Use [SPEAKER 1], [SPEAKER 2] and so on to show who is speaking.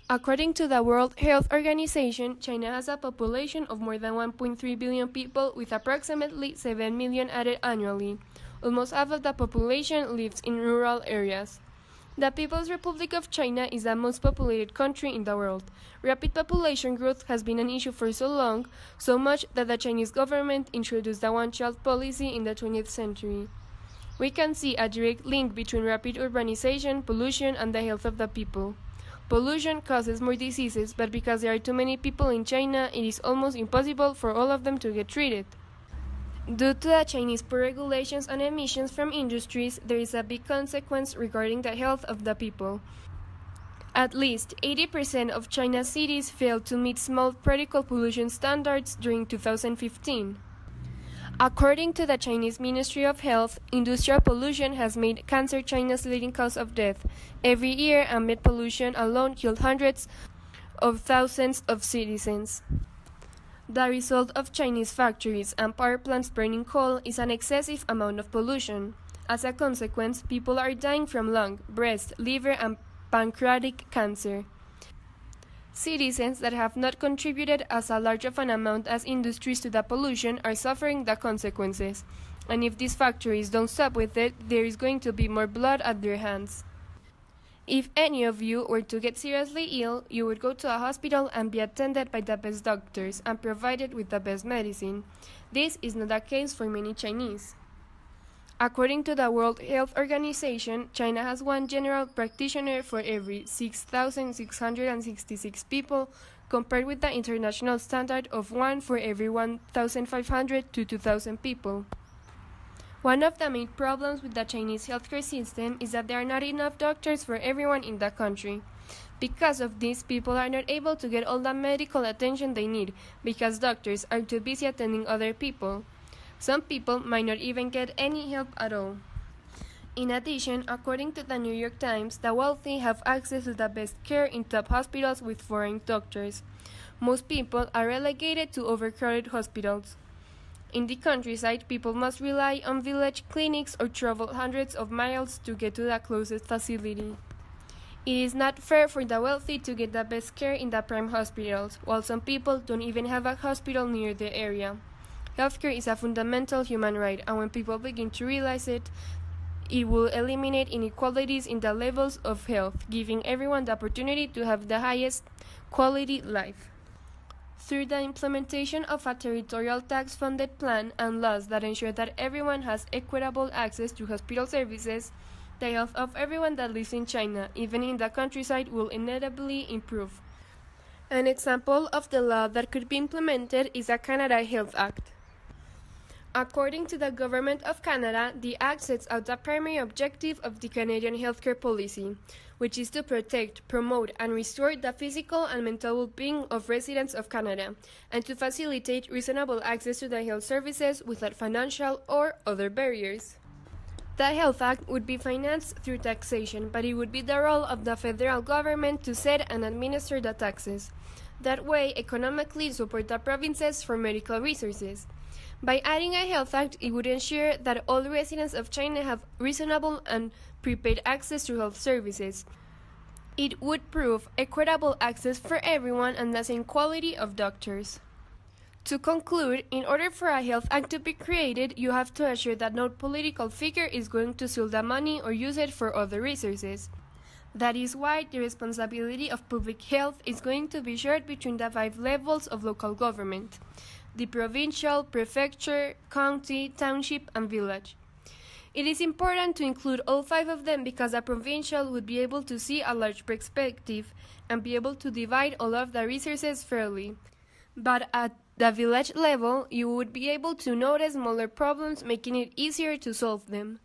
[SPEAKER 1] According to the World Health Organization, China has a population of more than 1.3 billion people with approximately 7 million added annually. Almost half of the population lives in rural areas. The People's Republic of China is the most populated country in the world. Rapid population growth has been an issue for so long, so much that the Chinese government introduced the one-child policy in the 20th century. We can see a direct link between rapid urbanization, pollution, and the health of the people. Pollution causes more diseases, but because there are too many people in China, it is almost impossible for all of them to get treated. Due to the Chinese poor regulations on emissions from industries, there is a big consequence regarding the health of the people. At least 80% of China's cities failed to meet small particle pollution standards during 2015. According to the Chinese Ministry of Health, industrial pollution has made cancer China's leading cause of death. Every year, ambient pollution alone killed hundreds of thousands of citizens. The result of Chinese factories and power plants burning coal is an excessive amount of pollution. As a consequence, people are dying from lung, breast, liver, and pancreatic cancer. Citizens that have not contributed as large of an amount as industries to the pollution are suffering the consequences. And if these factories don't stop with it, there is going to be more blood at their hands. If any of you were to get seriously ill, you would go to a hospital and be attended by the best doctors and provided with the best medicine. This is not the case for many Chinese. According to the World Health Organization, China has one general practitioner for every 6,666 people, compared with the international standard of one for every 1,500 to 2,000 people. One of the main problems with the Chinese healthcare system is that there are not enough doctors for everyone in the country. Because of this, people are not able to get all the medical attention they need, because doctors are too busy attending other people. Some people might not even get any help at all. In addition, according to the New York Times, the wealthy have access to the best care in top hospitals with foreign doctors. Most people are relegated to overcrowded hospitals. In the countryside, people must rely on village clinics or travel hundreds of miles to get to the closest facility. It is not fair for the wealthy to get the best care in the prime hospitals, while some people don't even have a hospital near their area. Healthcare is a fundamental human right, and when people begin to realize it, it will eliminate inequalities in the levels of health, giving everyone the opportunity to have the highest quality life. Through the implementation of a territorial tax-funded plan and laws that ensure that everyone has equitable access to hospital services, the health of everyone that lives in China, even in the countryside, will inevitably improve. An example of the law that could be implemented is the Canada Health Act. According to the Government of Canada, the Act sets out the primary objective of the Canadian healthcare policy, which is to protect, promote, and restore the physical and mental well-being of residents of Canada, and to facilitate reasonable access to the health services without financial or other barriers. The Health Act would be financed through taxation, but it would be the role of the federal government to set and administer the taxes. That way, economically support the provinces for medical resources. By adding a health act, it would ensure that all residents of China have reasonable and prepaid access to health services. It would prove equitable access for everyone and the same quality of doctors. To conclude, in order for a health act to be created, you have to assure that no political figure is going to steal the money or use it for other resources. That is why the responsibility of public health is going to be shared between the 5 levels of local government: the provincial, prefecture, county, township, and village. It is important to include all 5 of them because the provincial would be able to see a large perspective and be able to divide all of the resources fairly. But at the village level, you would be able to notice smaller problems, making it easier to solve them.